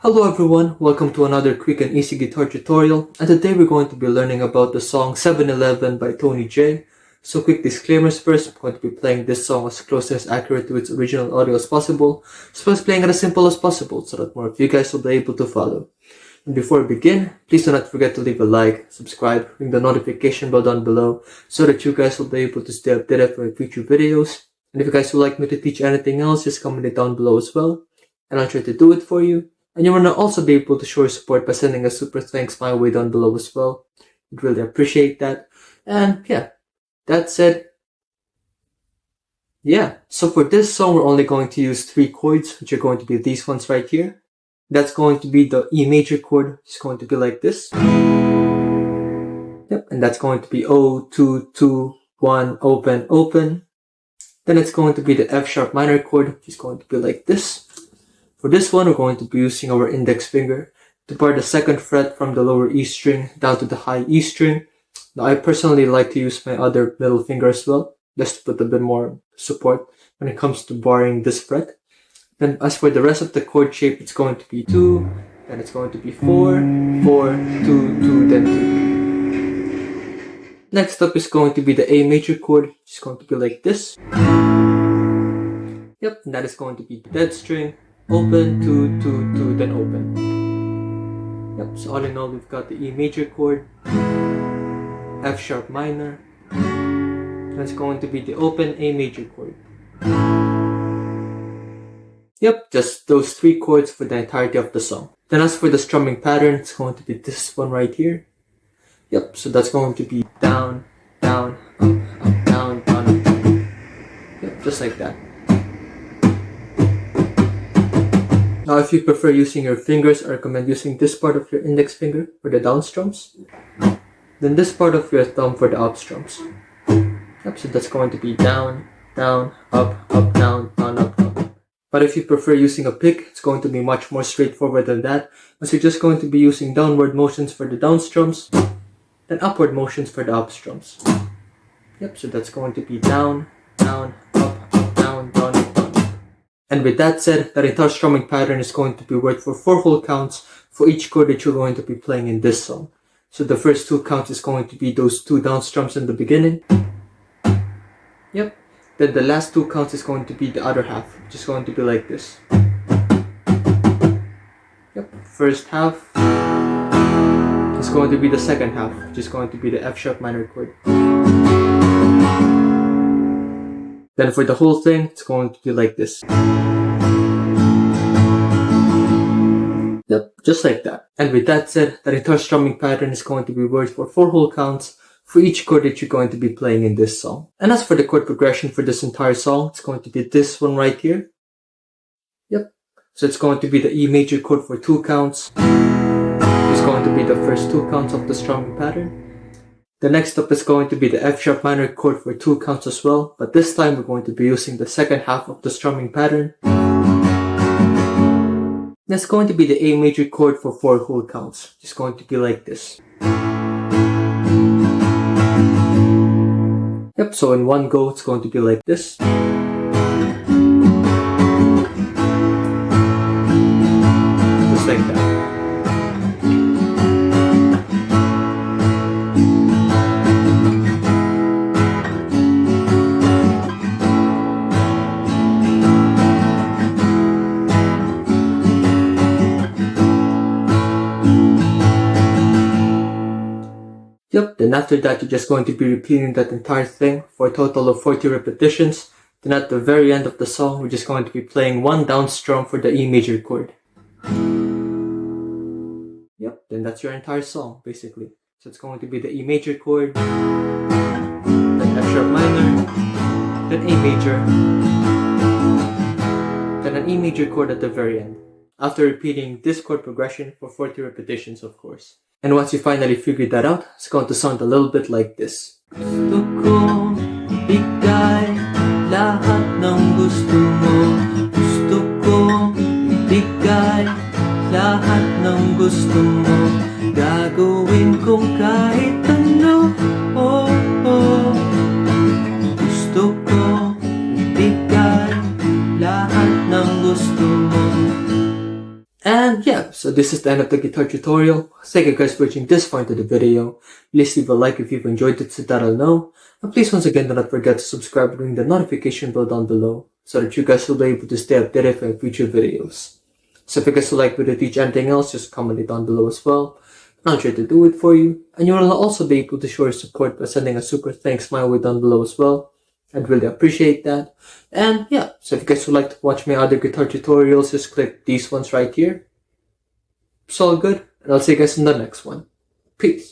Hello everyone, welcome to another quick and easy guitar tutorial, and today we're going to be learning about the song 7-Eleven by TONNEJAY. So quick disclaimers first, I'm going to be playing this song as close and as accurate to its original audio as possible, as well as playing it as simple as possible so that more of you guys will be able to follow. And before we begin, please do not forget to leave a like, subscribe, ring the notification bell down below so that you guys will be able to stay updated for future videos. And if you guys would like me to teach anything else, just comment it down below as well, and I'll try to do it for you. And you will also be able to show your support by sending a super thanks my way down below as well. I'd really appreciate that. And yeah, that said, so for this song we're only going to use 3 chords, which are going to be these ones right here. That's going to be the E major chord, it's going to be like this. Yep, and that's going to be O, 2, 2, 1, open, open. Then it's going to be the F sharp minor chord, which is going to be like this. For this one, we're going to be using our index finger to bar the 2nd fret from the lower E string down to the high E string. Now, I personally like to use my other middle finger as well, just to put a bit more support when it comes to barring this fret. Then as for the rest of the chord shape, it's going to be 2, then it's going to be 4, 4, 2, 2, then 2. Next up is going to be the A major chord, which is going to be like this. Yep, and that is going to be the dead string. Open, 2, 2, 2, then open. Yep, so all in all, we've got the E major chord, F sharp minor, that's going to be the open A major chord. Yep, just those 3 chords for the entirety of the song. Then as for the strumming pattern, it's going to be this one right here. Yep, so that's going to be down, down, up, up, down, down, up, down. Yep, just like that. Now, if you prefer using your fingers, I recommend using this part of your index finger for the down strums, then this part of your thumb for the up strums. Yep, so that's going to be down, down, up, up, down, down, up, up. But if you prefer using a pick, it's going to be much more straightforward than that, as you're just going to be using downward motions for the down strums, then upward motions for the up strums. Yep, so that's going to be down, down, up, up, down, down, up, down. And with that said, that entire strumming pattern is going to be worked for 4 whole counts for each chord that you're going to be playing in this song. So the first 2 counts is going to be those 2 down strums in the beginning. Yep. Then the last 2 counts is going to be the other half, which is going to be like this. Yep. First half is going to be the second half, which is going to be the F sharp minor chord. Then for the whole thing, it's going to be like this. Yep, just like that. And with that said, that entire strumming pattern is going to be worked for 4 whole counts for each chord that you're going to be playing in this song. And as for the chord progression for this entire song, it's going to be this one right here. Yep. So it's going to be the E major chord for 2 counts. It's going to be the first 2 counts of the strumming pattern. The next up is going to be the F sharp minor chord for 2 counts as well, but this time we're going to be using the second half of the strumming pattern. That's going to be the A major chord for 4 whole counts. It's going to be like this. Yep, so in one go, it's going to be like this. Just like that. Yep, then after that, you're just going to be repeating that entire thing for a total of 40 repetitions. Then at the very end of the song, we're just going to be playing 1 down strum for the E major chord. Yep, then that's your entire song, basically. So it's going to be the E major chord, then F sharp minor, then A major, then an E major chord at the very end. After repeating this chord progression for 40 repetitions, of course. And once you finally figured that out, it's going to sound a little bit like this. Gusto ko ibigay lahat ng gusto mo. Gusto ko ibigay lahat ng gusto mo. Gagawin kong kahit ano. Oh, oh. Gusto ko ibigay lahat ng gusto mo. And yeah, so this is the end of the guitar tutorial. Thank you guys for watching this far into the video. Please leave a like if you've enjoyed it so that I'll know. And please once again do not forget to subscribe and ring the notification bell down below so that you guys will be able to stay updated for future videos. So if you guys would like me to teach anything else, just comment it down below as well. And I'll try to do it for you. And you will also be able to show your support by sending a super thanks my way down below as well. I'd really appreciate that. And yeah, so if you guys would like to watch my other guitar tutorials, just click these ones right here. It's all good, and I'll see you guys in the next one. Peace.